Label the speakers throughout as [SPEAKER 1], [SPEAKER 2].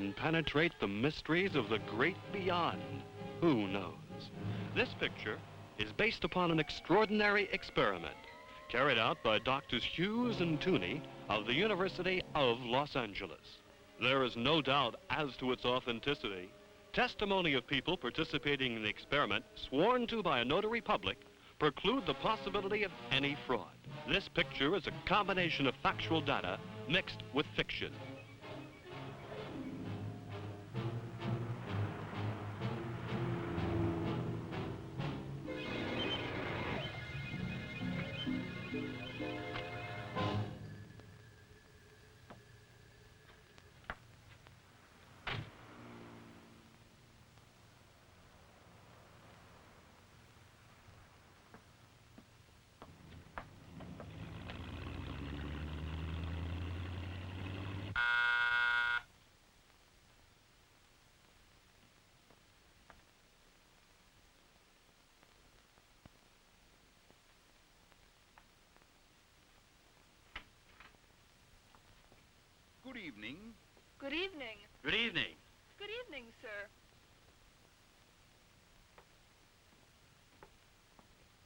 [SPEAKER 1] and penetrate the mysteries of the great beyond? Who knows? This picture is based upon an extraordinary experiment carried out by Doctors Hughes and Tooney of the University of Los Angeles. There is no doubt as to its authenticity. Testimony of people participating in the experiment, sworn to by a notary public, preclude the possibility of any fraud. This picture is a combination of factual data mixed with fiction.
[SPEAKER 2] Good evening.
[SPEAKER 3] Good evening.
[SPEAKER 4] Good evening.
[SPEAKER 3] Good evening, sir.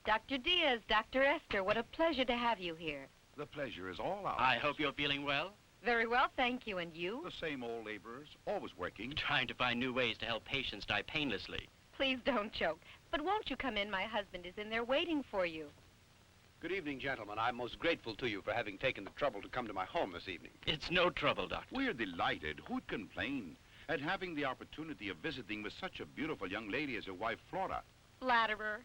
[SPEAKER 5] Dr. Diaz, Dr. Esther, what a pleasure to have you here.
[SPEAKER 2] The pleasure is all ours.
[SPEAKER 4] I hope you're feeling well.
[SPEAKER 5] Very well, thank you. And you?
[SPEAKER 2] The same old laborers, always working.
[SPEAKER 4] Trying to find new ways to help patients die painlessly.
[SPEAKER 5] Please don't choke. But won't you come in? My husband is in there waiting for you.
[SPEAKER 6] Good evening, gentlemen. I'm most grateful to you for having taken the trouble to come to my home this evening.
[SPEAKER 4] It's no trouble, Doctor.
[SPEAKER 2] We're delighted. Who'd complain at having the opportunity of visiting with such a beautiful young lady as your wife, Flora?
[SPEAKER 5] Flatterer.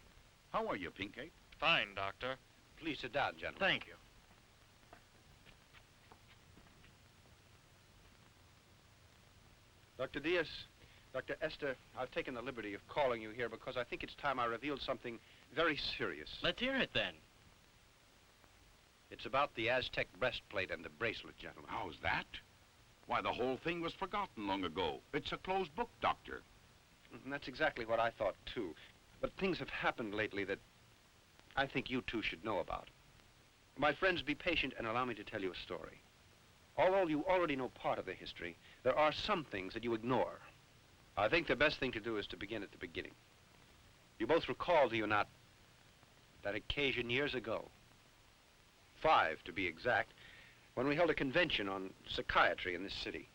[SPEAKER 2] How are you, Pinkate?
[SPEAKER 7] Fine, Doctor.
[SPEAKER 6] Please sit down, gentlemen.
[SPEAKER 4] Thank you.
[SPEAKER 6] Dr. Diaz, Dr. Esther, I've taken the liberty of calling you here because I think it's time I revealed something very serious.
[SPEAKER 4] Let's hear it then.
[SPEAKER 6] It's about the Aztec breastplate and the bracelet, gentlemen.
[SPEAKER 2] How's that? Why, the whole thing was forgotten long ago. It's a closed book, Doctor.
[SPEAKER 6] And that's exactly what I thought, too. But things have happened lately that I think you two should know about. My friends, be patient and allow me to tell you a story. Although you already know part of the history, there are some things that you ignore. I think the best thing to do is to begin at the beginning. You both recall, do you not, that occasion years ago, 5 to be exact, when we held a convention on psychiatry in this city.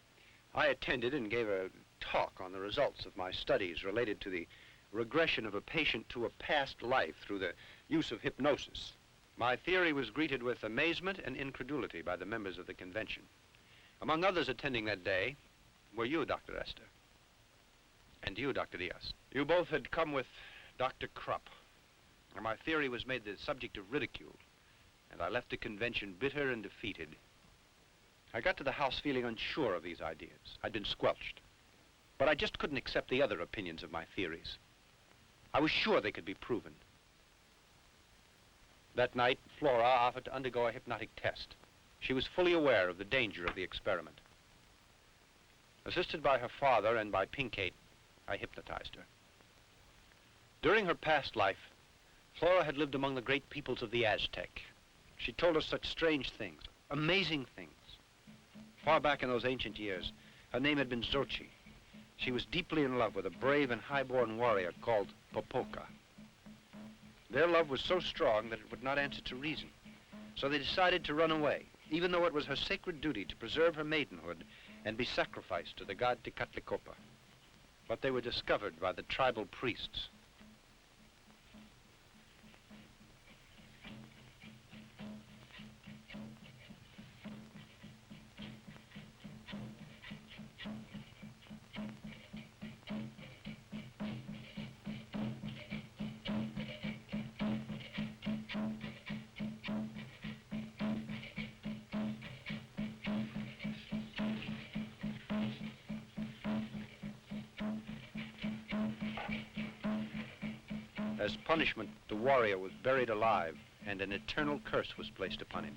[SPEAKER 6] I attended and gave a talk on the results of my studies related to the regression of a patient to a past life through the use of hypnosis. My theory was greeted with amazement and incredulity by the members of the convention. Among others attending that day were you, Dr. Esther, and you, Dr. Diaz. You both had come with Dr. Krupp, and my theory was made the subject of ridicule, and I left the convention bitter and defeated. I got to the house feeling unsure of these ideas. I'd been squelched, but I just couldn't accept the other opinions of my theories. I was sure they could be proven. That night, Flora offered to undergo a hypnotic test. She was fully aware of the danger of the experiment. Assisted by her father and by Pinkate, I hypnotized her. During her past life, Flora had lived among the great peoples of the Aztec. She told us such strange things, amazing things. Far back in those ancient years, her name had been Xochi. She was deeply in love with a brave and high-born warrior called Popoca. Their love was so strong that it would not answer to reason. So they decided to run away, even though it was her sacred duty to preserve her maidenhood and be sacrificed to the god Tecatlicopa. But they were discovered by the tribal priests. As punishment, the warrior was buried alive, and an eternal curse was placed upon him.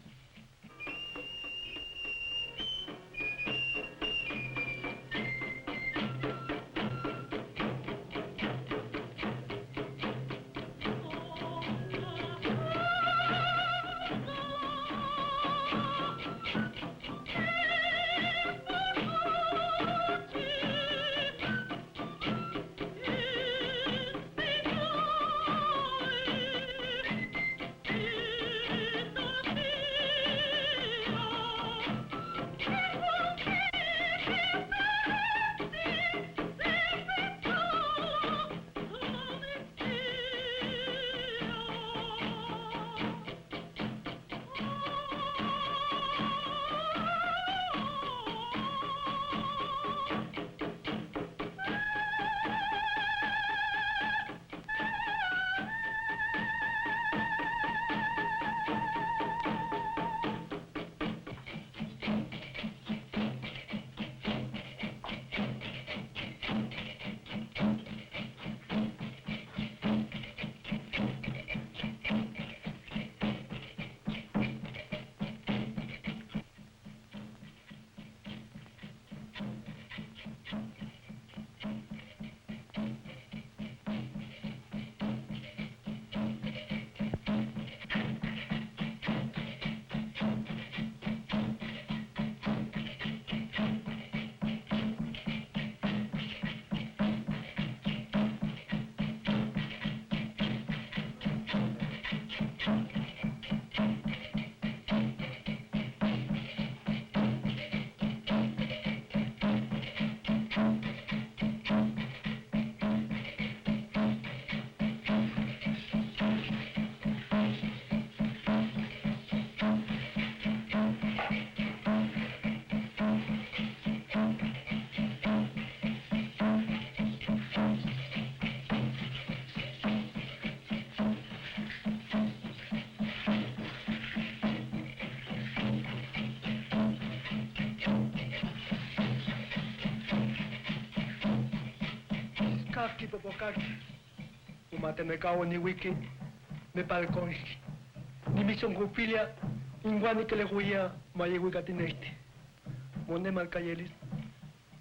[SPEAKER 7] Kaki popokaki. Umate me kao ni wiki. Me palconi. Ni mission grupilia. Ingwani que le huía. Maye wigatinesti. Mone malkayelis.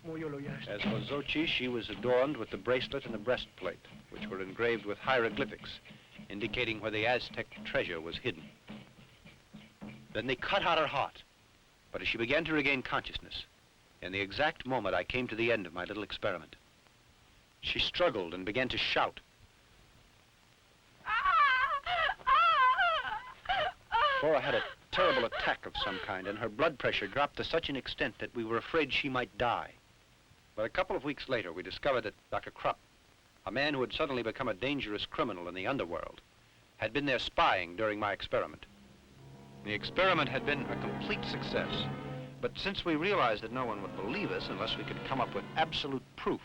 [SPEAKER 7] Moyolo yash.
[SPEAKER 6] As for Xochi, she was adorned with the bracelet and the breastplate, which were engraved with hieroglyphics, indicating where the Aztec treasure was hidden. Then they cut out her heart. But as she began to regain consciousness, in the exact moment I came to the end of my little experiment, she struggled and began to shout. Flora had a terrible attack of some kind, and her blood pressure dropped to such an extent that we were afraid she might die. But a couple of weeks later, we discovered that Dr. Krupp, a man who had suddenly become a dangerous criminal in the underworld, had been there spying during my experiment. The experiment had been a complete success, but since we realized that no one would believe us unless we could come up with absolute proof,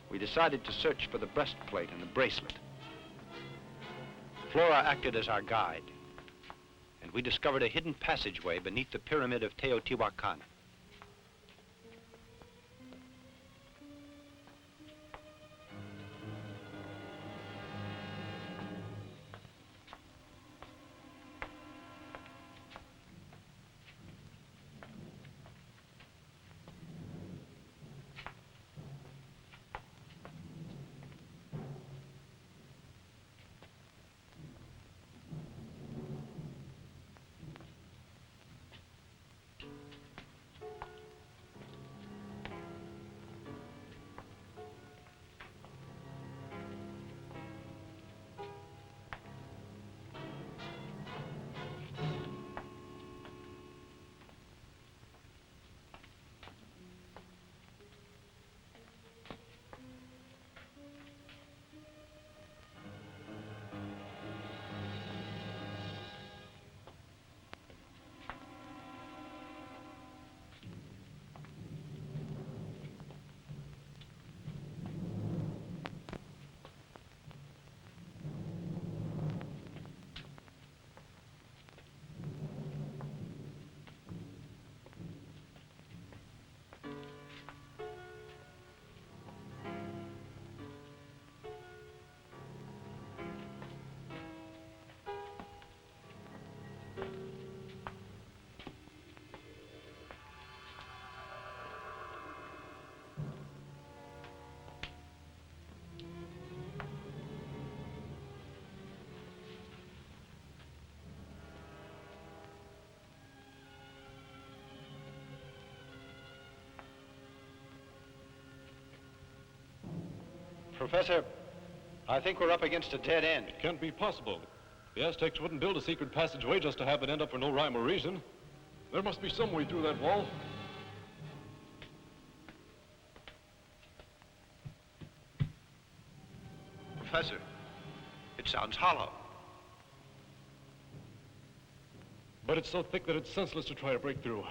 [SPEAKER 6] we decided to search for the breastplate and the bracelet. Flora acted as our guide, and we discovered a hidden passageway beneath the pyramid of Teotihuacan. Professor, I think we're up against a dead end.
[SPEAKER 8] It can't be possible. The Aztecs wouldn't build a secret passageway just to have it end up for no rhyme or reason. There must be some way through that wall.
[SPEAKER 6] Professor, it sounds hollow.
[SPEAKER 8] But it's so thick that it's senseless to try to break through.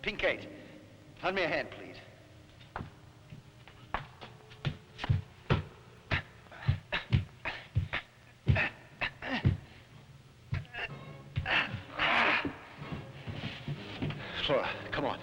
[SPEAKER 6] Pinkate, lend me a hand, please. Flora, come on.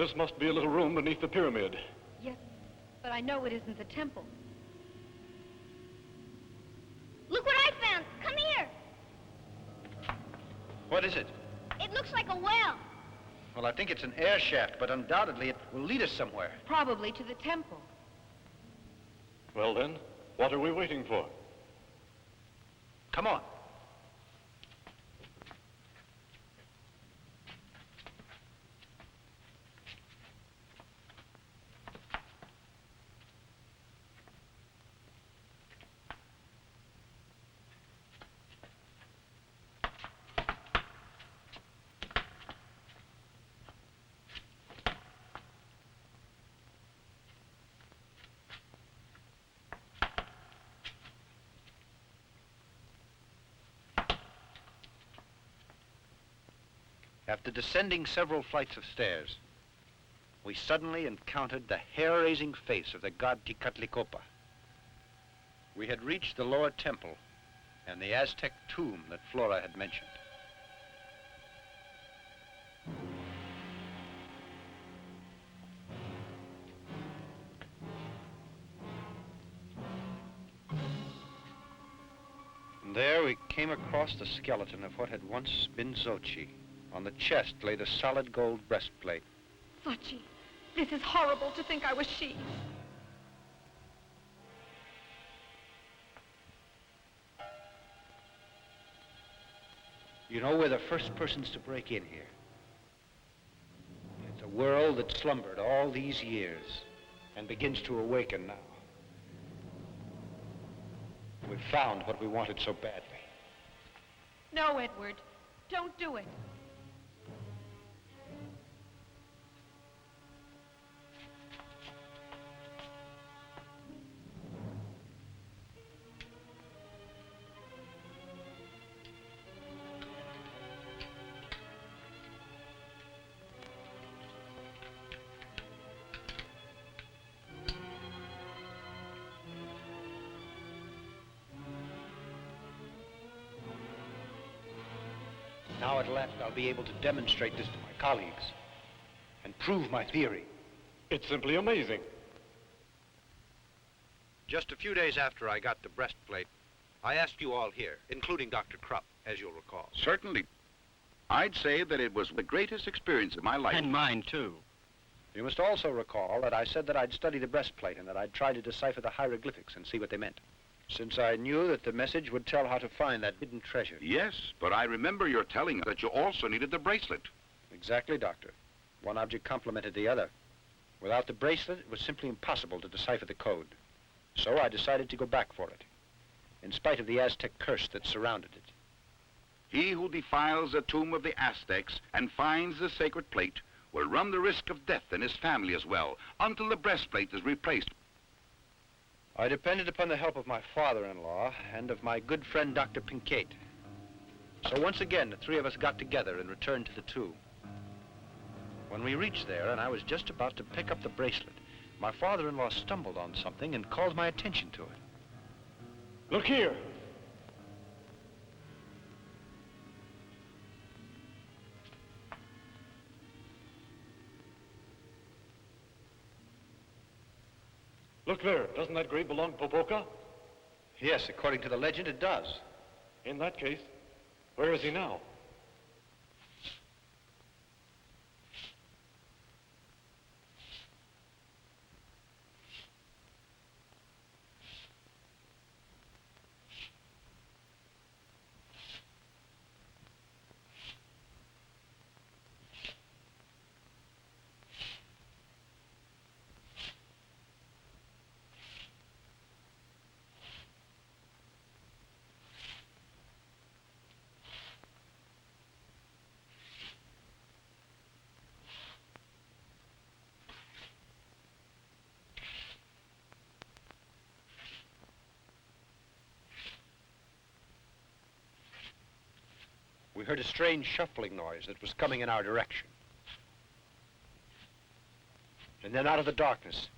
[SPEAKER 8] This must be a little room beneath the pyramid.
[SPEAKER 5] Yes, but I know it isn't the temple.
[SPEAKER 9] Look what I found. Come here.
[SPEAKER 6] What is it?
[SPEAKER 9] It looks like a well.
[SPEAKER 6] Well, I think it's an air shaft, but undoubtedly it will lead us somewhere.
[SPEAKER 5] Probably to the temple.
[SPEAKER 8] Well then, what are we waiting for?
[SPEAKER 6] Come on. After descending several flights of stairs, we suddenly encountered the hair-raising face of the god Tecatlicopa. We had reached the lower temple and the Aztec tomb that Flora had mentioned. And there we came across the skeleton of what had once been Xochi. On the chest lay the solid gold breastplate.
[SPEAKER 3] Xochi, this is horrible to think I was she.
[SPEAKER 6] You know, we're the first persons to break in here. It's a world that slumbered all these years and begins to awaken now. We've found what we wanted so badly.
[SPEAKER 3] No, Edward, don't do it.
[SPEAKER 6] Now at last I'll be able to demonstrate this to my colleagues and prove my theory.
[SPEAKER 8] It's simply amazing.
[SPEAKER 6] Just a few days after I got the breastplate, I asked you all here, including Dr. Krupp, as you'll recall.
[SPEAKER 2] Certainly. I'd say that it was the greatest experience of my life.
[SPEAKER 4] And mine, too.
[SPEAKER 6] You must also recall that I said that I'd study the breastplate and that I'd try to decipher the hieroglyphics and see what they meant, since I knew that the message would tell how to find that hidden treasure.
[SPEAKER 2] Yes, but I remember your telling us that you also needed the bracelet.
[SPEAKER 6] Exactly, Doctor. One object complemented the other. Without the bracelet, it was simply impossible to decipher the code. So I decided to go back for it, in spite of the Aztec curse that surrounded it.
[SPEAKER 2] He who defiles the tomb of the Aztecs and finds the sacred plate will run the risk of death and his family as well, until the breastplate is replaced.
[SPEAKER 6] I depended upon the help of my father-in-law and of my good friend, Dr. Pincate. So once again, the three of us got together and returned to the tomb. When we reached there, and I was just about to pick up the bracelet, my father-in-law stumbled on something and called my attention to it.
[SPEAKER 8] Look here. Look there. Doesn't that grave belong to Popoca?
[SPEAKER 6] Yes, according to the legend, it does.
[SPEAKER 8] In that case, where is he now?
[SPEAKER 6] We heard a strange shuffling noise that was coming in our direction. And then out of the darkness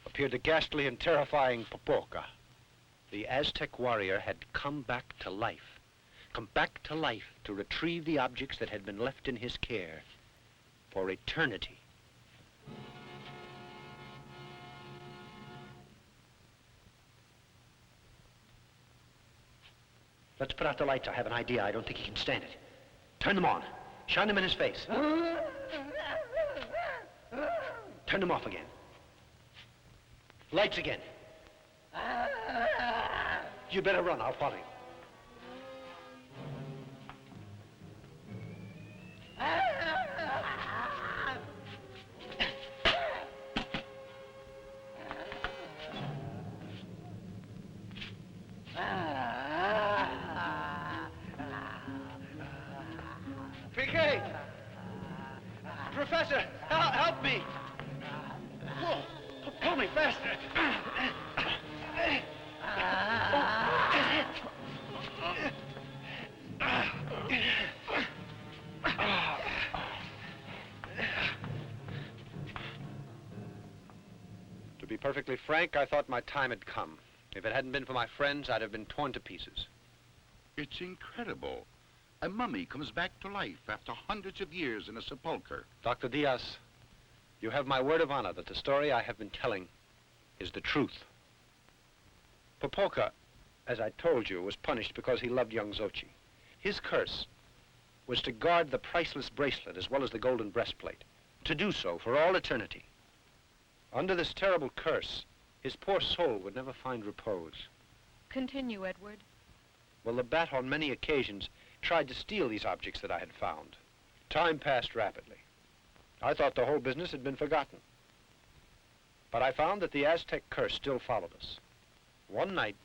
[SPEAKER 6] appeared the ghastly and terrifying Popoca. The Aztec warrior had come back to life. Come back to life to retrieve the objects that had been left in his care for eternity. Let's put out the lights. I have an idea. I don't think he can stand it. Turn them on. Shine them in his face. Turn them off again. Lights again. You better run. I'll follow you. PK! Professor, help me! Whoa, pull me faster! To be perfectly frank, I thought my time had come. If it hadn't been for my friends, I'd have been torn to pieces.
[SPEAKER 2] It's incredible. A mummy comes back to life after hundreds of years in a sepulcher.
[SPEAKER 6] Dr. Diaz, you have my word of honor that the story I have been telling is the truth. Popoka, as I told you, was punished because he loved young Xochi. His curse was to guard the priceless bracelet as well as the golden breastplate, to do so for all eternity. Under this terrible curse, his poor soul would never find repose.
[SPEAKER 5] Continue, Edward.
[SPEAKER 6] Well, the bat on many occasions tried to steal these objects that I had found. Time passed rapidly. I thought the whole business had been forgotten. But I found that the Aztec curse still followed us. One night,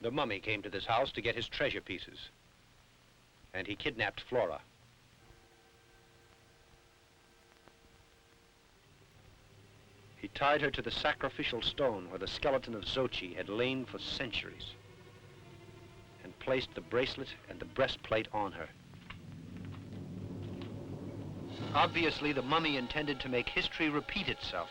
[SPEAKER 6] the mummy came to this house to get his treasure pieces. And he kidnapped Flora. He tied her to the sacrificial stone where the skeleton of Xochi had lain for centuries, and placed the bracelet and the breastplate on her. Obviously, the mummy intended to make history repeat itself.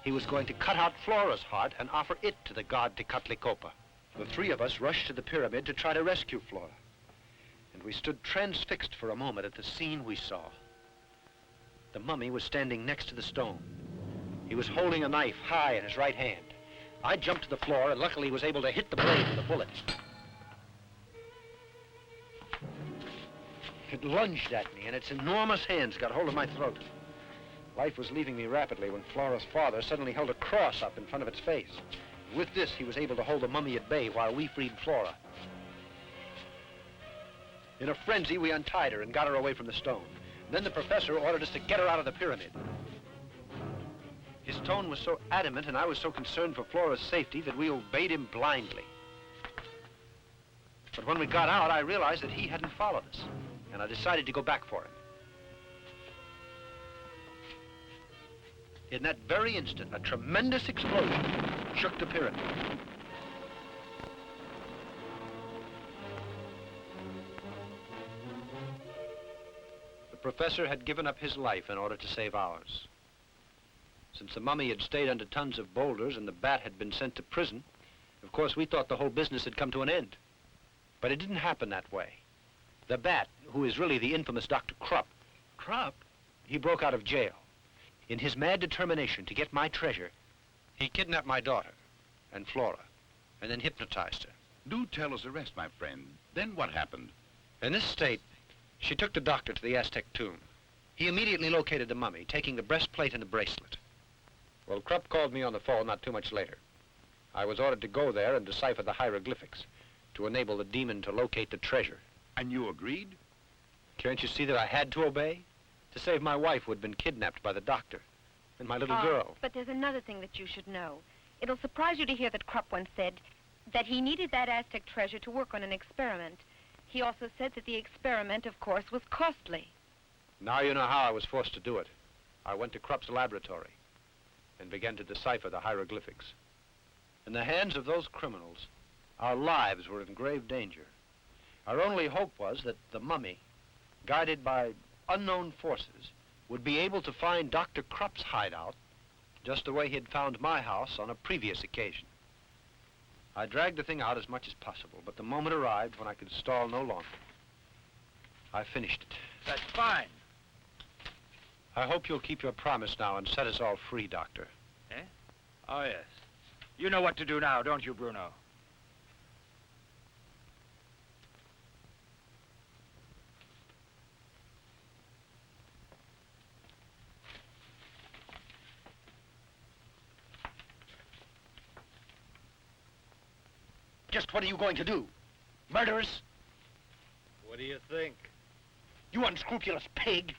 [SPEAKER 6] He was going to cut out Flora's heart and offer it to the god Tecatlicopa. The three of us rushed to the pyramid to try to rescue Flora. And we stood transfixed for a moment at the scene we saw. The mummy was standing next to the stone. He was holding a knife high in his right hand. I jumped to the floor and luckily was able to hit the blade with a bullet. It lunged at me, and its enormous hands got hold of my throat. Life was leaving me rapidly when Flora's father suddenly held a cross up in front of its face. With this, he was able to hold the mummy at bay while we freed Flora. In a frenzy, we untied her and got her away from the stone. Then the professor ordered us to get her out of the pyramid. His tone was so adamant, and I was so concerned for Flora's safety that we obeyed him blindly. But when we got out, I realized that he hadn't followed us, and I decided to go back for him. In that very instant, a tremendous explosion shook the pyramid. The professor had given up his life in order to save ours. Since the mummy had stayed under tons of boulders and the bat had been sent to prison, of course, we thought the whole business had come to an end. But it didn't happen that way. The bat, who is really the infamous Dr. Krupp. Krupp? He broke out of jail. In his mad determination to get my treasure, he kidnapped my daughter and Flora, and then hypnotized her.
[SPEAKER 2] Do tell us the rest, my friend. Then what happened?
[SPEAKER 6] In this state, she took the doctor to the Aztec tomb. He immediately located the mummy, taking the breastplate and the bracelet. Well, Krupp called me on the phone not too much later. I was ordered to go there and decipher the hieroglyphics to enable the demon to locate the treasure.
[SPEAKER 2] And you agreed?
[SPEAKER 6] Can't you see that I had to obey? To save my wife who had been kidnapped by the doctor and my little girl.
[SPEAKER 5] But there's another thing that you should know. It'll surprise you to hear that Krupp once said that he needed that Aztec treasure to work on an experiment. He also said that the experiment, of course, was costly.
[SPEAKER 6] Now you know how I was forced to do it. I went to Krupp's laboratory and began to decipher the hieroglyphics. In the hands of those criminals, our lives were in grave danger. Our only hope was that the mummy, guided by unknown forces, would be able to find Dr. Krupp's hideout just the way he had found my house on a previous occasion. I dragged the thing out as much as possible, but the moment arrived when I could stall no longer. I finished it.
[SPEAKER 10] That's fine.
[SPEAKER 6] I hope you'll keep your promise now and set us all free, Doctor.
[SPEAKER 10] Eh? Oh, yes. You know what to do now, don't you, Bruno?
[SPEAKER 6] Just what are you going to do? Murder us?
[SPEAKER 10] What do you think?
[SPEAKER 6] You unscrupulous pig!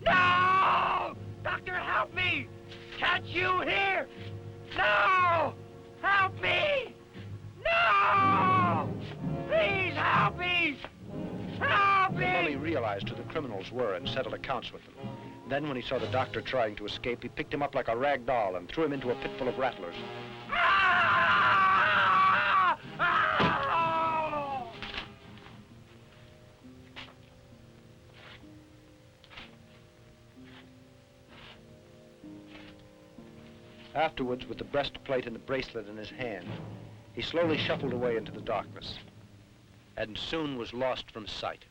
[SPEAKER 10] No! Doctor, help me! Can't you hear? No! Help me! No! Please help me! Help me!
[SPEAKER 6] Mummy realized who the criminals were and settled accounts with them. Then, when he saw the doctor trying to escape, he picked him up like a rag doll and threw him into a pit full of rattlers.
[SPEAKER 10] Ah! Ah!
[SPEAKER 6] Afterwards, with the breastplate and the bracelet in his hand, he slowly shuffled away into the darkness and soon was lost from sight.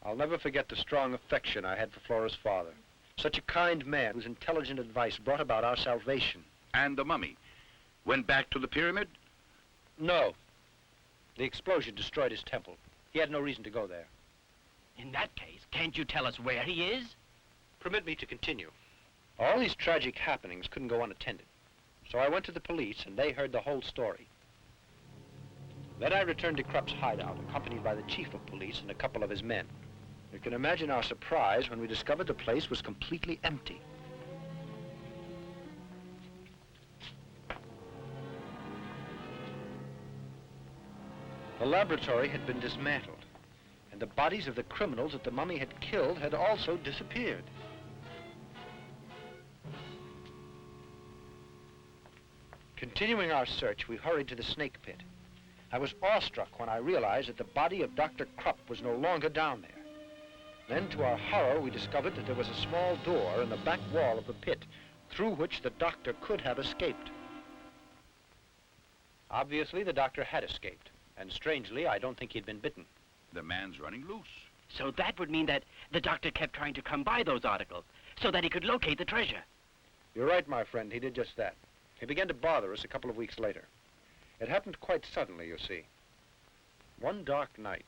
[SPEAKER 6] I'll never forget the strong affection I had for Flora's father. Such a kind man whose intelligent advice brought about our salvation.
[SPEAKER 2] And the mummy went back to the pyramid?
[SPEAKER 6] No. The explosion destroyed his temple. He had no reason to go there.
[SPEAKER 4] In that case, can't you tell us where he is?
[SPEAKER 6] Permit me to continue. All these tragic happenings couldn't go unattended. So I went to the police, and they heard the whole story. Then I returned to Krupp's hideout, accompanied by the chief of police and a couple of his men. You can imagine our surprise when we discovered the place was completely empty. The laboratory had been dismantled, and the bodies of the criminals that the mummy had killed had also disappeared. Continuing our search, we hurried to the snake pit. I was awestruck when I realized that the body of Dr. Krupp was no longer down there. Then, to our horror, we discovered that there was a small door in the back wall of the pit, through which the doctor could have escaped. Obviously, the doctor had escaped, and strangely, I don't think he'd been bitten.
[SPEAKER 2] The man's running loose.
[SPEAKER 4] So that would mean that the doctor kept trying to come by those articles so that he could locate the treasure.
[SPEAKER 6] You're right, my friend, he did just that. He began to bother us a couple of weeks later. It happened quite suddenly, you see. One dark night.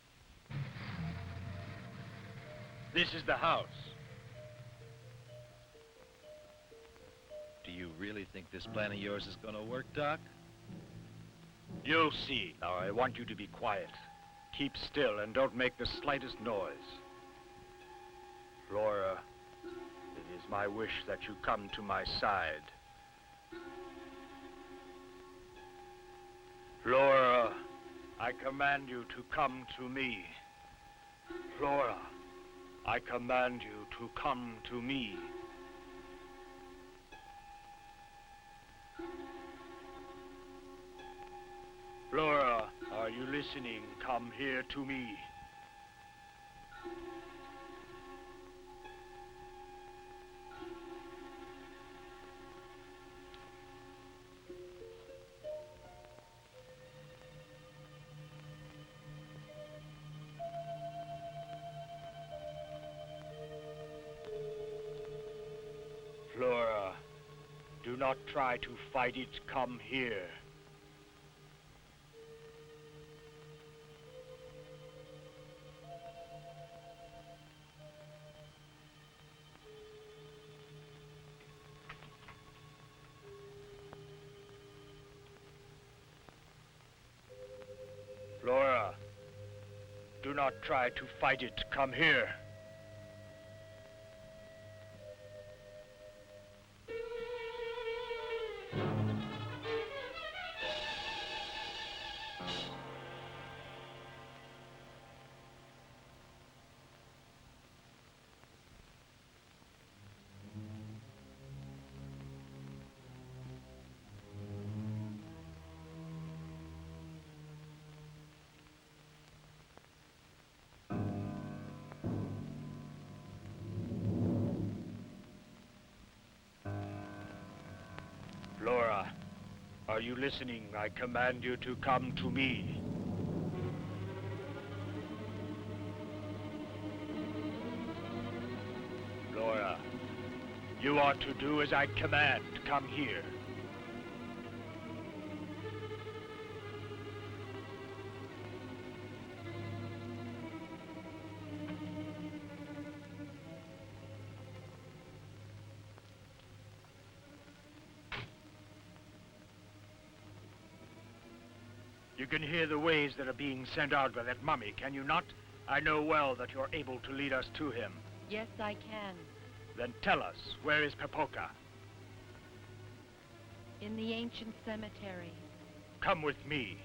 [SPEAKER 10] This is the house.
[SPEAKER 11] Do you really think this plan of yours is gonna work, Doc?
[SPEAKER 10] You'll see. Now, I want you to be quiet. Keep still and don't make the slightest noise. Flora, it is my wish that you come to my side. Flora, I command you to come to me. Flora, I command you to come to me. Flora, are you listening? Come here to me. Flora, do not try to fight it. Come here. Flora, not try to fight it. Come here. Flora, are you listening? I command you to come to me. Flora, you are to do as I command. Come here. You can hear the waves that are being sent out by that mummy, can you not? I know well that you're able to lead us to him.
[SPEAKER 5] Yes, I can.
[SPEAKER 10] Then tell us, where is Papoka?
[SPEAKER 5] In the ancient cemetery.
[SPEAKER 10] Come with me.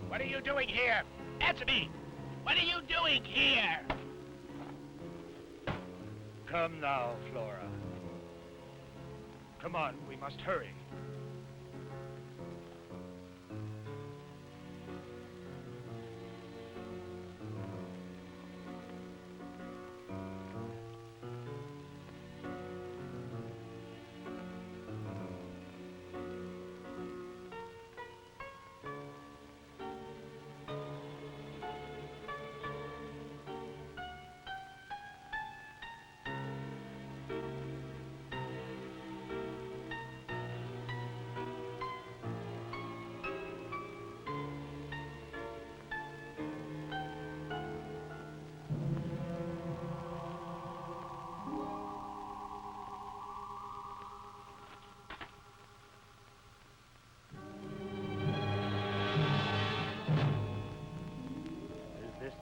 [SPEAKER 4] What are you doing here? Answer me! What are you doing here?
[SPEAKER 10] Come now, Flora. Come on, we must hurry.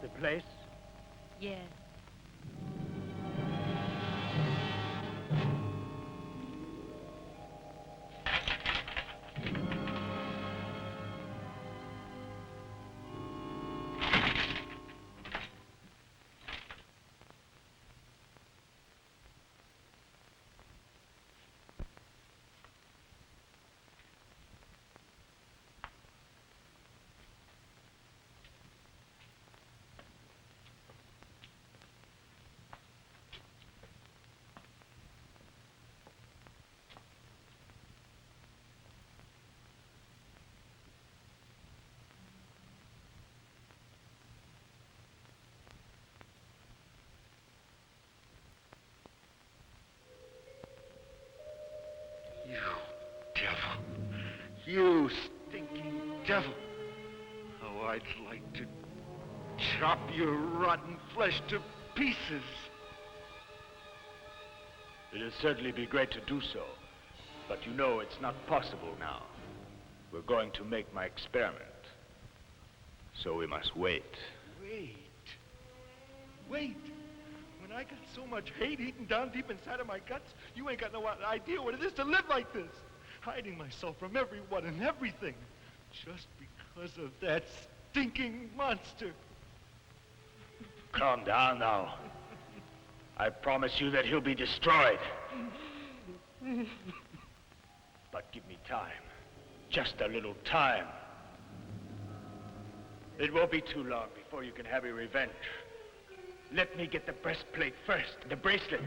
[SPEAKER 10] The place?
[SPEAKER 5] Yes.
[SPEAKER 2] You stinking devil. Oh, I'd like to chop your rotten flesh to pieces.
[SPEAKER 10] It'll certainly be great to do so, but you know it's not possible now. We're going to make my experiment, so we must wait.
[SPEAKER 7] Wait. When I got so much hate eaten down deep inside of my guts, you ain't got no idea what it is to live like this. Hiding myself from everyone and everything. Just because of that stinking monster.
[SPEAKER 10] Calm down now. I promise you that he'll be destroyed. But give me time. Just a little time. It won't be too long before you can have your revenge. Let me get the breastplate first, the bracelet.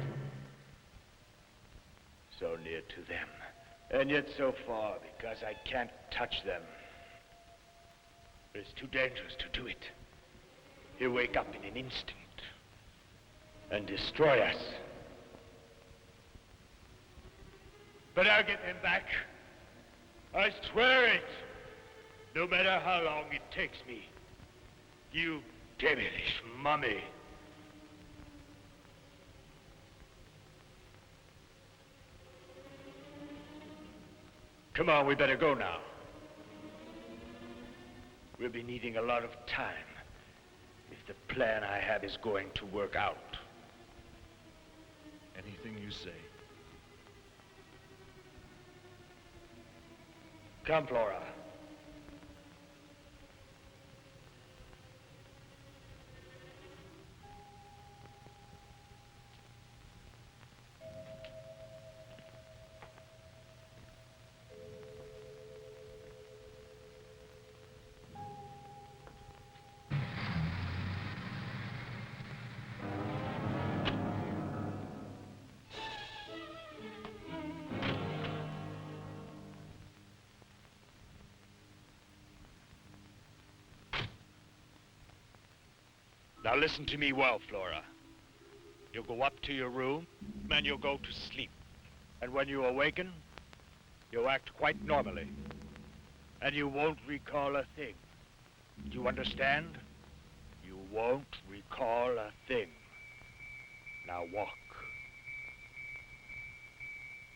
[SPEAKER 10] So near to them, and yet so far because I can't touch them. It's too dangerous to do it. He'll wake up in an instant and destroy us. But I'll get them back. I swear it. No matter how long it takes me. You devilish mummy. Come on, we better go now. We'll be needing a lot of time if the plan I have is going to work out.
[SPEAKER 11] Anything you say.
[SPEAKER 10] Come, Flora. Now listen to me well, Flora. You'll go up to your room, and you'll go to sleep. And when you awaken, you'll act quite normally. And you won't recall a thing. Do you understand? You won't recall a thing. Now walk.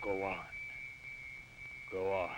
[SPEAKER 10] Go on. Go on.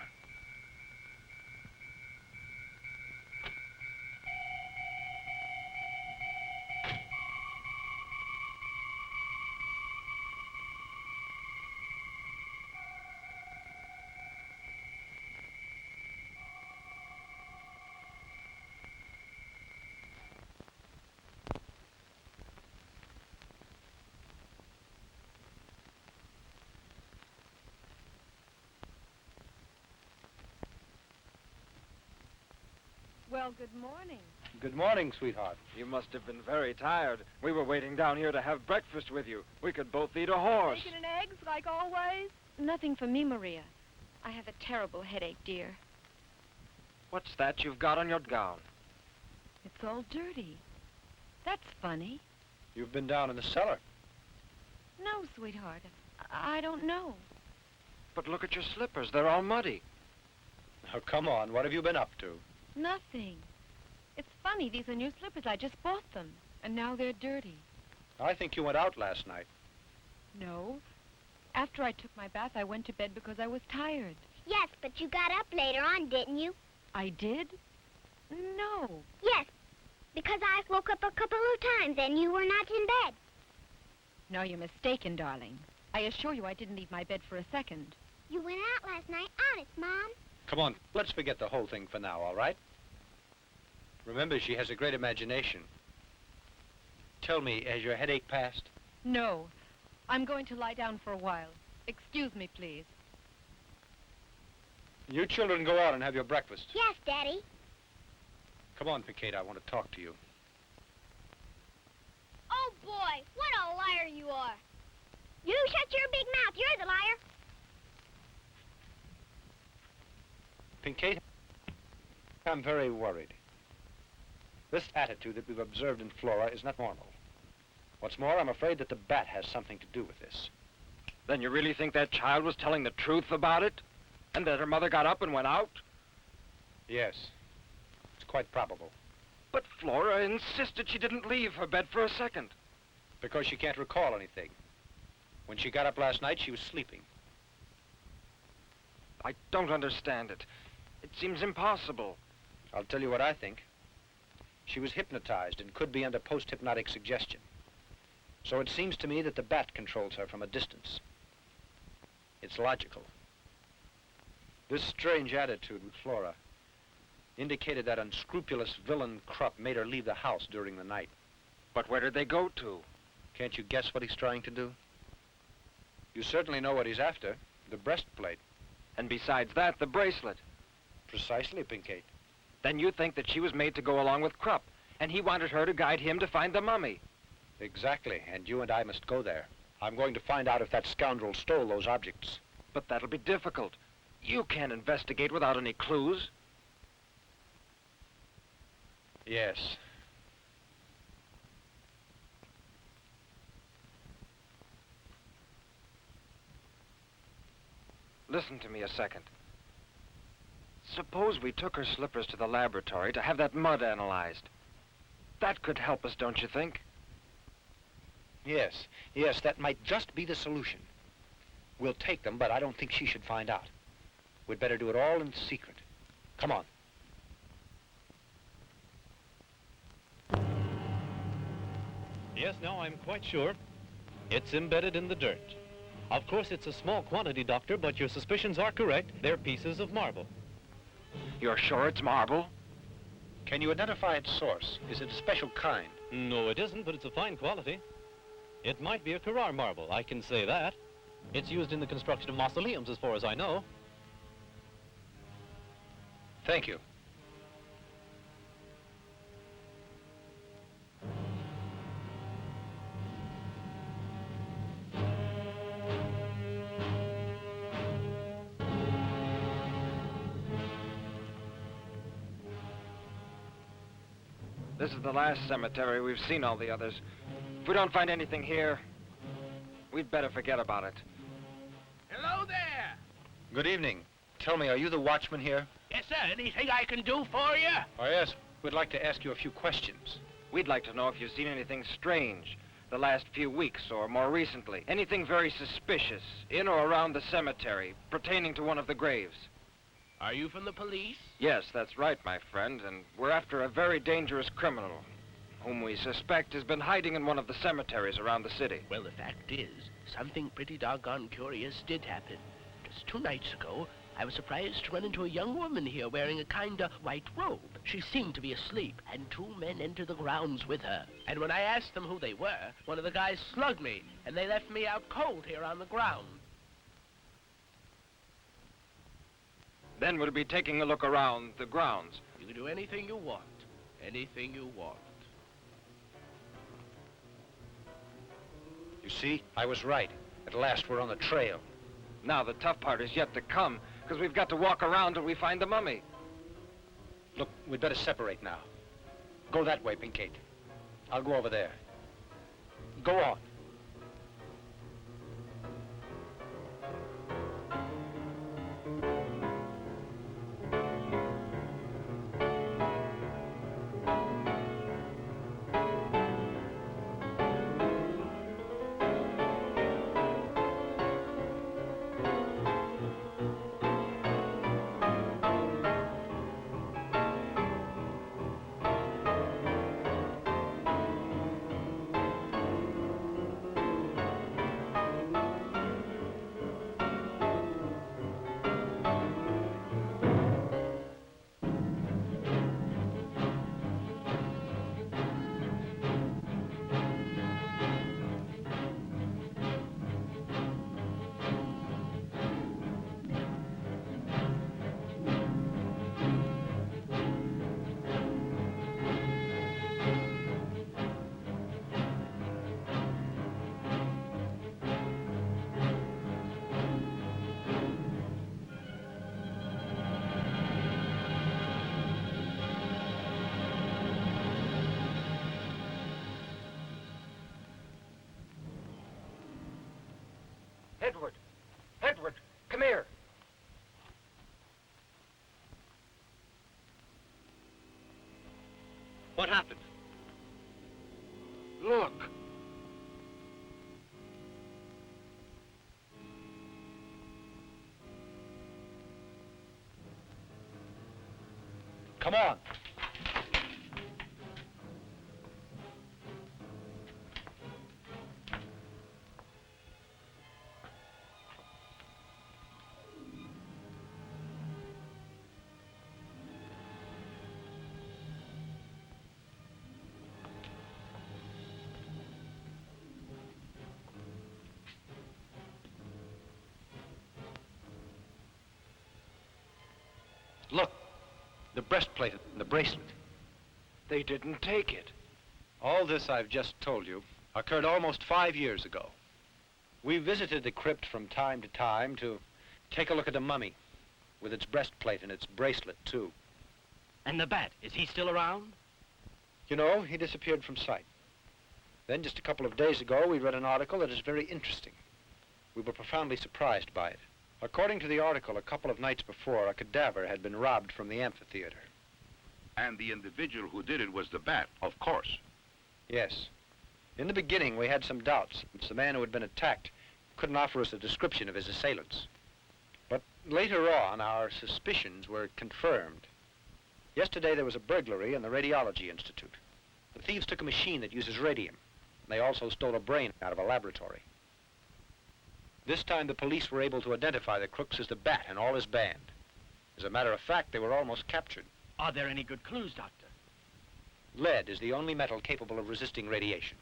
[SPEAKER 5] Well, good morning.
[SPEAKER 6] Good morning, sweetheart.
[SPEAKER 12] You must have been very tired. We were waiting down here to have breakfast with you. We could both eat a horse.
[SPEAKER 3] Bacon and eggs, like always?
[SPEAKER 5] Nothing for me, Maria. I have a terrible headache, dear.
[SPEAKER 12] What's that you've got on your gown?
[SPEAKER 5] It's all dirty. That's funny.
[SPEAKER 6] You've been down in the cellar.
[SPEAKER 5] No, sweetheart. I don't know.
[SPEAKER 12] But look at your slippers. They're all muddy.
[SPEAKER 6] Now, come on. What have you been up to?
[SPEAKER 5] Nothing. It's funny. These are new slippers. I just bought them. And now they're dirty.
[SPEAKER 6] I think you went out last night.
[SPEAKER 5] No. After I took my bath, I went to bed because I was tired.
[SPEAKER 9] Yes, but you got up later on, didn't you?
[SPEAKER 5] I did? No.
[SPEAKER 9] Yes, because I woke up a couple of times and you were not in bed.
[SPEAKER 5] No, you're mistaken, darling. I assure you I didn't leave my bed for a second.
[SPEAKER 9] You went out last night, honest, Mom.
[SPEAKER 6] Come on, let's forget the whole thing for now, all right? Remember, she has a great imagination. Tell me, has your headache passed?
[SPEAKER 5] No. I'm going to lie down for a while. Excuse me, please.
[SPEAKER 6] You children go out and have your breakfast.
[SPEAKER 9] Yes, Daddy.
[SPEAKER 6] Come on, Piquet, I want to talk to you.
[SPEAKER 9] Oh, boy, what a liar you are. You shut your big mouth. You're the liar.
[SPEAKER 6] Piquet, I'm very worried. This attitude that we've observed in Flora is not normal. What's more, I'm afraid that the bat has something to do with this.
[SPEAKER 12] Then you really think that child was telling the truth about it? And that her mother got up and went out?
[SPEAKER 6] Yes. It's quite probable.
[SPEAKER 12] But Flora insisted she didn't leave her bed for a second.
[SPEAKER 6] Because she can't recall anything. When she got up last night, she was sleeping.
[SPEAKER 12] I don't understand it. It seems impossible.
[SPEAKER 6] I'll tell you what I think. She was hypnotized and could be under post-hypnotic suggestion. So it seems to me that the bat controls her from a distance. It's logical. This strange attitude with Flora indicated that unscrupulous villain Krupp made her leave the house during the night.
[SPEAKER 12] But where did they go to?
[SPEAKER 6] Can't you guess what he's trying to do? You certainly know what he's after. The breastplate.
[SPEAKER 12] And besides that, the bracelet.
[SPEAKER 6] Precisely, Pinkate.
[SPEAKER 12] Then you think that she was made to go along with Krupp, and he wanted her to guide him to find the mummy.
[SPEAKER 6] Exactly, and you and I must go there. I'm going to find out if that scoundrel stole those objects.
[SPEAKER 12] But that'll be difficult. You can't investigate without any clues.
[SPEAKER 6] Yes.
[SPEAKER 12] Listen to me a second. Suppose we took her slippers to the laboratory to have that mud analyzed. That could help us, don't you think?
[SPEAKER 6] Yes, that might just be the solution. We'll take them, but I don't think she should find out. We'd better do it all in secret. Come on.
[SPEAKER 11] Yes, now I'm quite sure. It's embedded in the dirt. Of course, it's a small quantity, Doctor, but your suspicions are correct. They're pieces of marble.
[SPEAKER 12] You're sure it's marble?
[SPEAKER 6] Can you identify its source? Is it a special kind?
[SPEAKER 11] No, it isn't, but it's a fine quality. It might be a Carrara marble, I can say that. It's used in the construction of mausoleums, as far as I know.
[SPEAKER 6] Thank you.
[SPEAKER 12] This is the last cemetery. We've seen all the others. If we don't find anything here, we'd better forget about it.
[SPEAKER 13] Hello there.
[SPEAKER 6] Good evening. Tell me, are you the watchman here?
[SPEAKER 13] Yes, sir. Anything I can do for you?
[SPEAKER 6] Oh, yes. We'd like to ask you a few questions.
[SPEAKER 12] We'd like to know if you've seen anything strange the last few weeks or more recently. Anything very suspicious in or around the cemetery pertaining to one of the graves.
[SPEAKER 13] Are you from the police?
[SPEAKER 12] Yes, that's right, my friend, and we're after a very dangerous criminal whom we suspect has been hiding in one of the cemeteries around the city.
[SPEAKER 13] Well, the fact is, something pretty doggone curious did happen. Just 2 nights ago, I was surprised to run into a young woman here wearing a kind of white robe. She seemed to be asleep, and 2 men entered the grounds with her. And when I asked them who they were, one of the guys slugged me, and they left me out cold here on the ground.
[SPEAKER 12] Then we'll be taking a look around the grounds.
[SPEAKER 13] You can do anything you want. Anything you want.
[SPEAKER 6] You see, I was right. At last, we're on the trail.
[SPEAKER 12] Now, the tough part is yet to come, because we've got to walk around till we find the mummy.
[SPEAKER 6] Look, we'd better separate now. Go that way, Pinkate. I'll go over there. Go on.
[SPEAKER 12] Edward, come here.
[SPEAKER 6] What happened?
[SPEAKER 12] Look.
[SPEAKER 6] Come on. Look, the breastplate and the bracelet.
[SPEAKER 12] They didn't take it.
[SPEAKER 6] All this I've just told you occurred almost 5 years ago. We visited the crypt from time to time to take a look at the mummy, with its breastplate and its bracelet, too.
[SPEAKER 4] And the bat, is he still around?
[SPEAKER 6] You know, he disappeared from sight. Then, just a couple of days ago, we read an article that is very interesting. We were profoundly surprised by it. According to the article, a couple of nights before, a cadaver had been robbed from the amphitheater.
[SPEAKER 2] And the individual who did it was the bat, of course.
[SPEAKER 6] Yes. In the beginning, we had some doubts, since the man who had been attacked couldn't offer us a description of his assailants. But later on, our suspicions were confirmed. Yesterday, there was a burglary in the Radiology Institute. The thieves took a machine that uses radium. They also stole a brain out of a laboratory. This time, the police were able to identify the crooks as the Bat and all his band. As a matter of fact, they were almost captured.
[SPEAKER 4] Are there any good clues, Doctor?
[SPEAKER 6] Lead is the only metal capable of resisting radiation.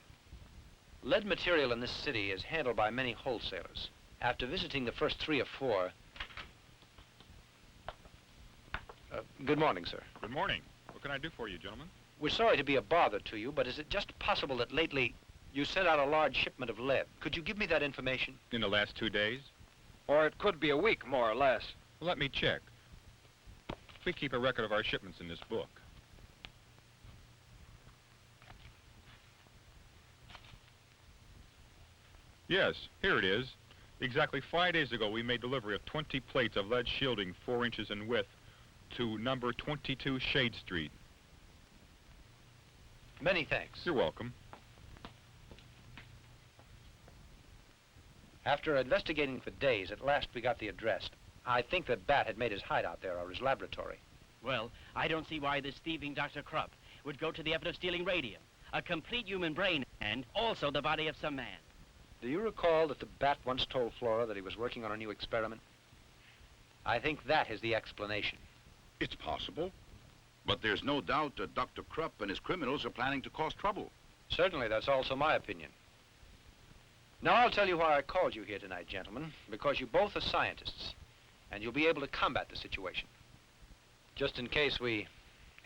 [SPEAKER 6] Lead material in this city is handled by many wholesalers. After visiting the first 3 or 4... good morning, sir.
[SPEAKER 14] Good morning. What can I do for you, gentlemen?
[SPEAKER 6] We're sorry to be a bother to you, but is it just possible that lately you sent out a large shipment of lead? Could you give me that information?
[SPEAKER 14] In the last 2 days?
[SPEAKER 12] Or it could be a week, more or less.
[SPEAKER 14] Well, let me check. We keep a record of our shipments in this book. Yes, here it is. Exactly 5 days ago, we made delivery of 20 plates of lead shielding 4 inches in width to number 22 Shade Street.
[SPEAKER 6] Many thanks.
[SPEAKER 14] You're welcome.
[SPEAKER 6] After investigating for days, at last we got the address. I think that Bat had made his hideout there, or his laboratory.
[SPEAKER 4] Well, I don't see why this thieving Dr. Krupp would go to the effort of stealing radium, a complete human brain, and also the body of some man.
[SPEAKER 6] Do you recall that the Bat once told Flora that he was working on a new experiment? I think that is the explanation.
[SPEAKER 2] It's possible. But there's no doubt that Dr. Krupp and his criminals are planning to cause trouble.
[SPEAKER 6] Certainly, that's also my opinion. Now, I'll tell you why I called you here tonight, gentlemen. Because you both are scientists, and you'll be able to combat the situation. Just in case we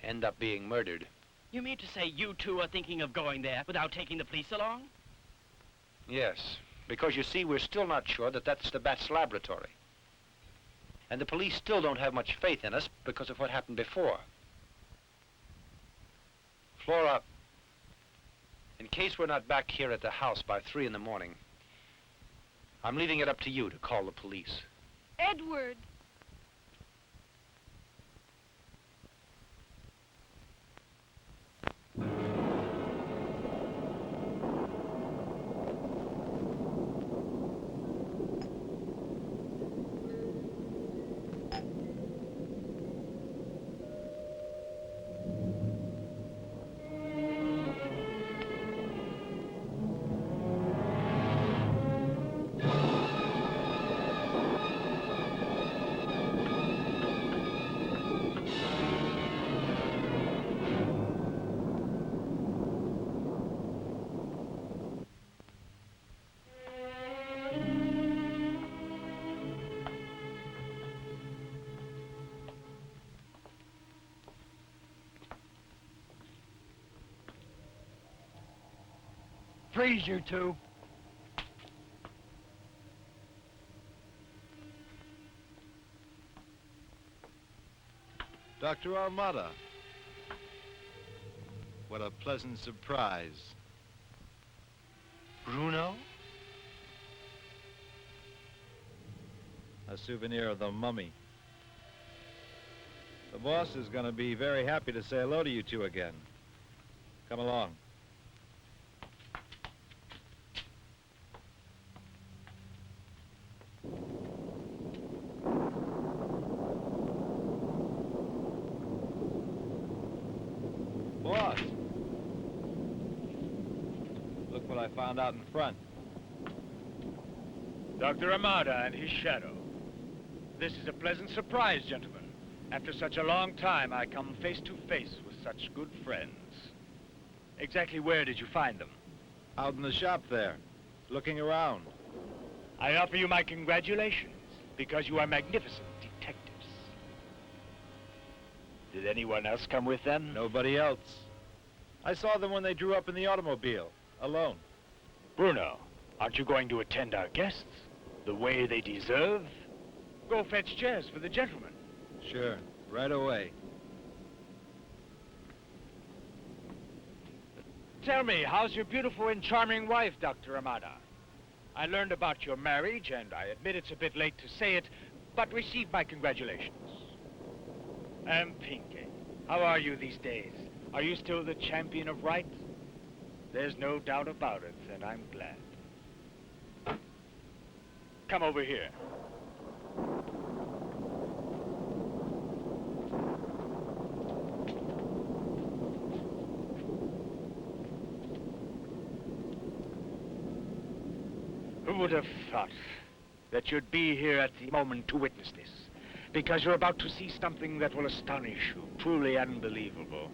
[SPEAKER 6] end up being murdered.
[SPEAKER 4] You mean to say you two are thinking of going there without taking the police along?
[SPEAKER 6] Yes, because you see, we're still not sure that that's the Bat's laboratory. And the police still don't have much faith in us because of what happened before. Flora, in case we're not back here at the house by 3 in the morning, I'm leaving it up to you to call the police.
[SPEAKER 3] Edward.
[SPEAKER 7] Freeze, you two.
[SPEAKER 15] Dr. Armada. What a pleasant surprise.
[SPEAKER 7] Bruno?
[SPEAKER 15] A souvenir of the mummy. The boss is going to be very happy to say hello to you two again. Come along. Boss! Look what I found out in front.
[SPEAKER 10] Dr. Armada and his shadow. This is a pleasant surprise, gentlemen. After such a long time, I come face to face with such good friends. Exactly where did you find them?
[SPEAKER 15] Out in the shop there, looking around.
[SPEAKER 10] I offer you my congratulations, because you are magnificent detectives. Did anyone else come with them?
[SPEAKER 15] Nobody else. I saw them when they drew up in the automobile, alone.
[SPEAKER 10] Bruno, aren't you going to attend our guests the way they deserve? Go fetch chairs for the gentlemen.
[SPEAKER 15] Sure, right away.
[SPEAKER 10] Tell me, how's your beautiful and charming wife, Dr. Amada? I learned about your marriage, and I admit it's a bit late to say it, but received my congratulations. And Pinky, how are you these days? Are you still the champion of right? There's no doubt about it, and I'm glad. Come over here. Who would have thought that you'd be here at the moment to witness this? Because you're about to see something that will astonish you, truly unbelievable.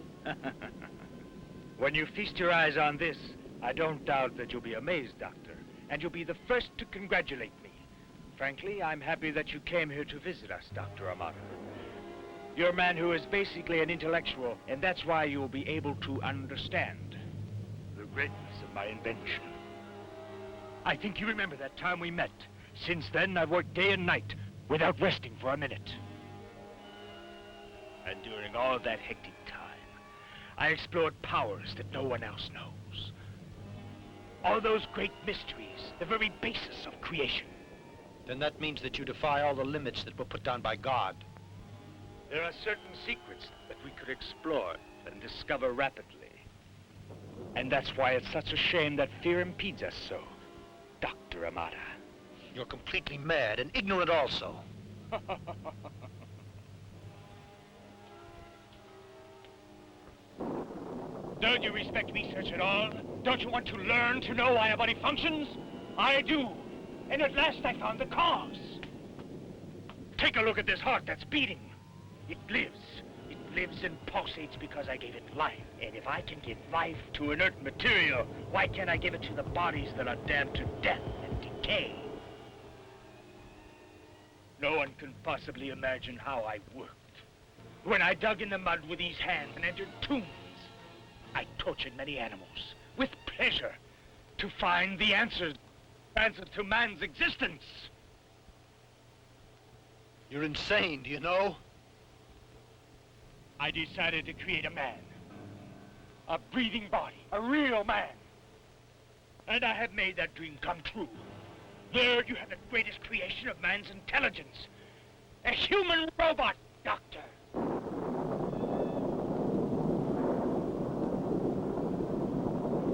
[SPEAKER 10] When you feast your eyes on this, I don't doubt that you'll be amazed, Doctor, and you'll be the first to congratulate me. Frankly, I'm happy that you came here to visit us, Dr. Amada. You're a man who is basically an intellectual, and that's why you'll be able to understand the greatness of my invention. I think you remember that time we met. Since then, I've worked day and night without resting for a minute. And during all that hectic time, I explored powers that no one else knows. All those great mysteries, the very basis of creation.
[SPEAKER 6] Then that means that you defy all the limits that were put down by God.
[SPEAKER 10] There are certain secrets that we could explore and discover rapidly. And that's why it's such a shame that fear impedes us so, Dr. Amada.
[SPEAKER 6] You're completely mad and ignorant also.
[SPEAKER 10] Don't you respect research at all? Don't you want to learn to know why a body functions? I do. And at last I found the cause. Take a look at this heart that's beating. It lives. It lives and pulsates because I gave it life. And if I can give life to inert material, why can't I give it to the bodies that are damned to death and decay? No one can possibly imagine how I worked. When I dug in the mud with these hands and entered tombs, I tortured many animals with pleasure to find the answers to man's existence.
[SPEAKER 6] You're insane, do you know?
[SPEAKER 10] I decided to create a man. A breathing body, a real man. And I have made that dream come true. There you have the greatest creation of man's intelligence. A human robot, Doctor.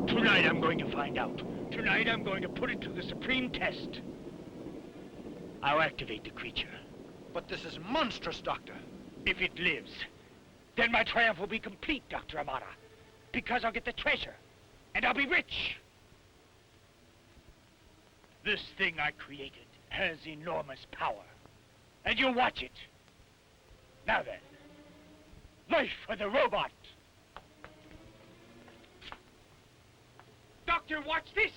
[SPEAKER 10] Tonight I'm going to find out. Tonight I'm going to put it to the supreme test. I'll activate the creature.
[SPEAKER 6] But this is monstrous, Doctor.
[SPEAKER 10] If it lives, then my triumph will be complete, Dr. Amada. Because I'll get the treasure, and I'll be rich. This thing I created has enormous power, and you'll watch it. Now then, life for the robot. Doctor, watch this.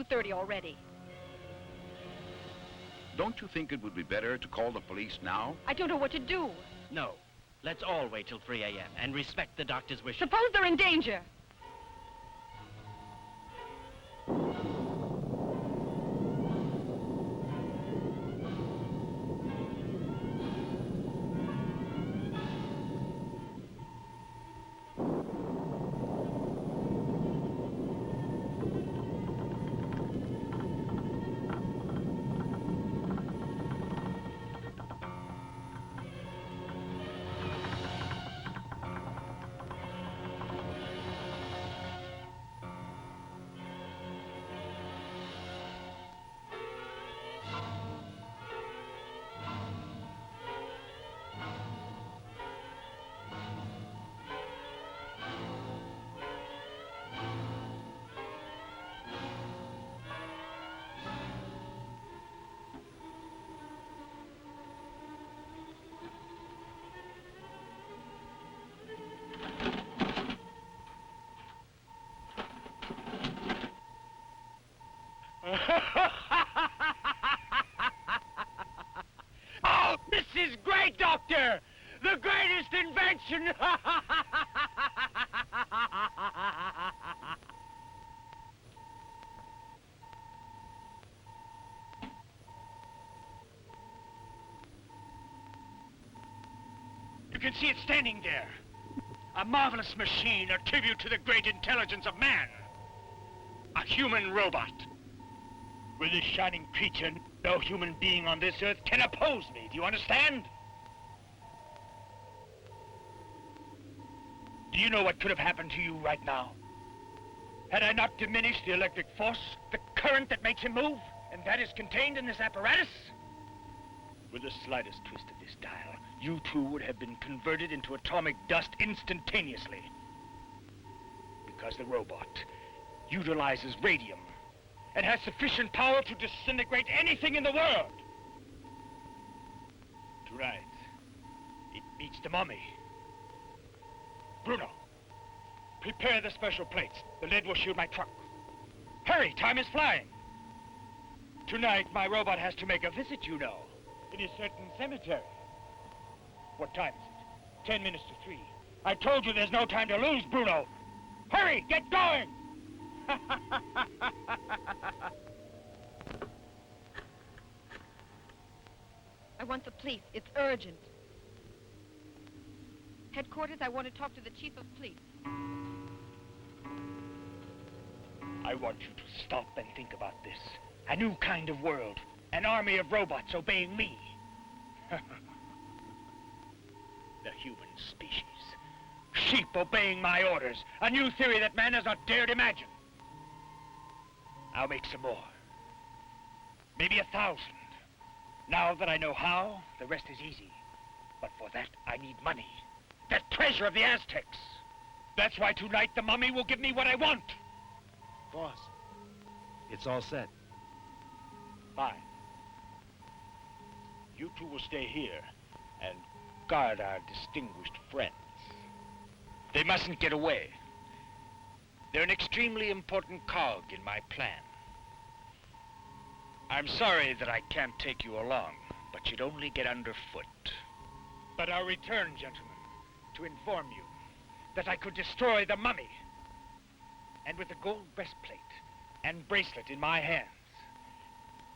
[SPEAKER 3] .30 already.
[SPEAKER 2] Don't you think it would be better to call the police now?
[SPEAKER 3] I don't know what to do.
[SPEAKER 4] No. Let's all wait till 3 a.m. and respect the doctor's wishes.
[SPEAKER 3] Suppose they're in danger.
[SPEAKER 10] is great, Doctor! The greatest invention! You can see it standing there. A marvelous machine, a tribute to the great intelligence of man. A human robot. With this shining creature, no human being on this earth can oppose me. Do you understand? Do you know what could have happened to you right now? Had I not diminished the electric force, the current that makes him move, and that is contained in this apparatus? With the slightest twist of this dial, you two would have been converted into atomic dust instantaneously. Because the robot utilizes radium and has sufficient power to disintegrate anything in the world. Right. It beats the mummy. Bruno, prepare the special plates. The lead will shield my truck. Hurry, time is flying. Tonight, my robot has to make a visit, you know. In a certain cemetery. What time is it? 10 minutes to 3. I told you there's no time to lose, Bruno. Hurry, get going!
[SPEAKER 5] I want the police. It's urgent. Headquarters, I want to talk to the chief of police.
[SPEAKER 10] I want you to stop and think about this. A new kind of world. An army of robots obeying me. The human species. Sheep obeying my orders. A new theory that man has not dared imagine. I'll make some more. Maybe 1,000. Now that I know how, the rest is easy. But for that, I need money. That treasure of the Aztecs. That's why tonight the mummy will give me what I want.
[SPEAKER 15] Boss, it's all set.
[SPEAKER 10] Fine. You two will stay here and guard our distinguished friends. They mustn't get away. They're an extremely important cog in my plan. I'm sorry that I can't take you along, but you'd only get underfoot. But I'll return, gentlemen, to inform you that I could destroy the mummy. And with the gold breastplate and bracelet in my hands,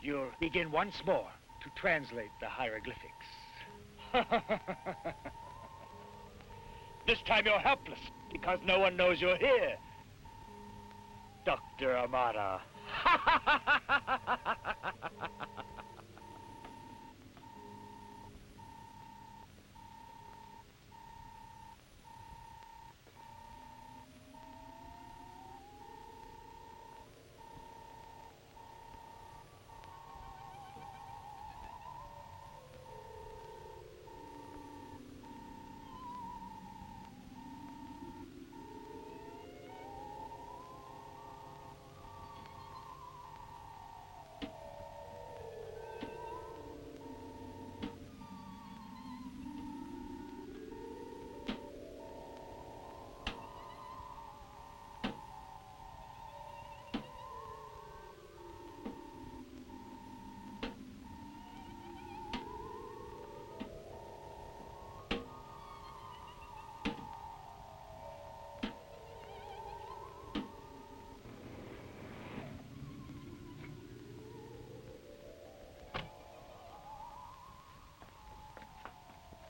[SPEAKER 10] you'll begin once more to translate the hieroglyphics. This time you're helpless, because no one knows you're here. Dr. Amara.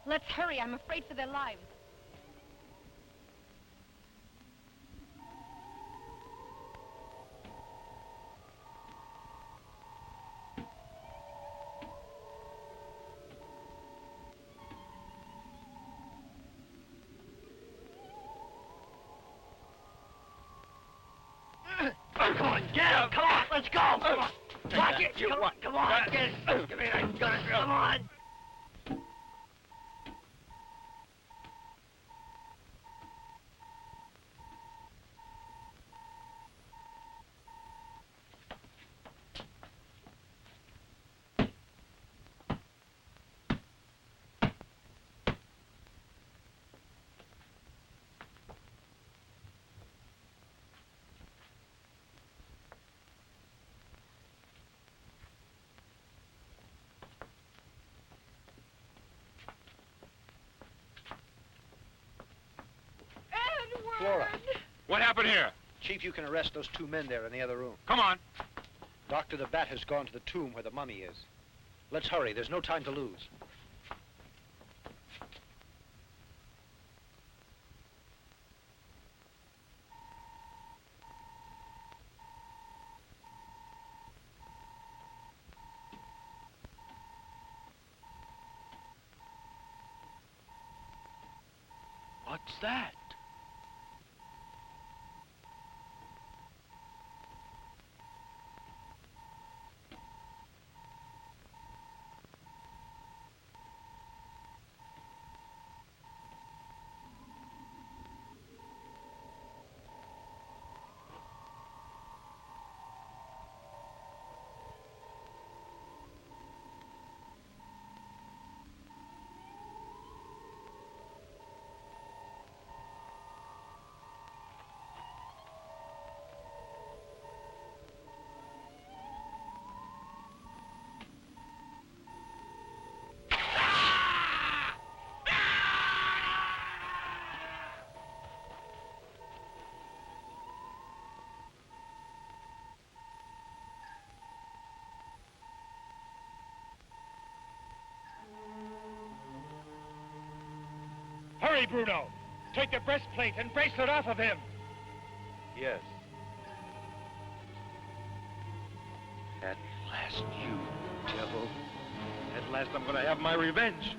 [SPEAKER 5] Let's hurry. I'm afraid for their lives.
[SPEAKER 7] Come on, get up! Come on, let's go! Come on! Watch it! Come on, get it! Give me that gun! Come on!
[SPEAKER 10] happened here?
[SPEAKER 6] Chief, you can arrest those 2 men there in the other room.
[SPEAKER 10] Come on.
[SPEAKER 6] Dr. the Bat has gone to the tomb where the mummy is. Let's hurry. There's no time to lose.
[SPEAKER 13] What's that?
[SPEAKER 10] Hurry, Bruno. Take the breastplate and bracelet off of him.
[SPEAKER 6] Yes.
[SPEAKER 10] At last, you devil. At last I'm going to have my revenge.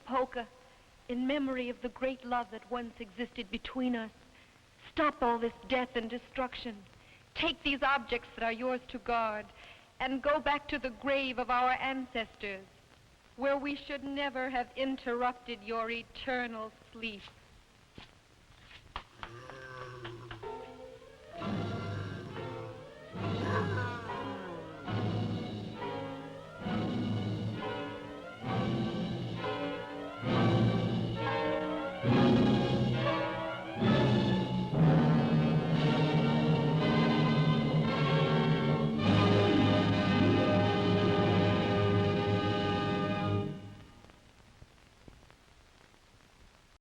[SPEAKER 5] Poca, in memory of the great love that once existed between us, stop all this death and destruction. Take these objects that are yours to guard and go back to the grave of our ancestors, where we should never have interrupted your eternal sleep.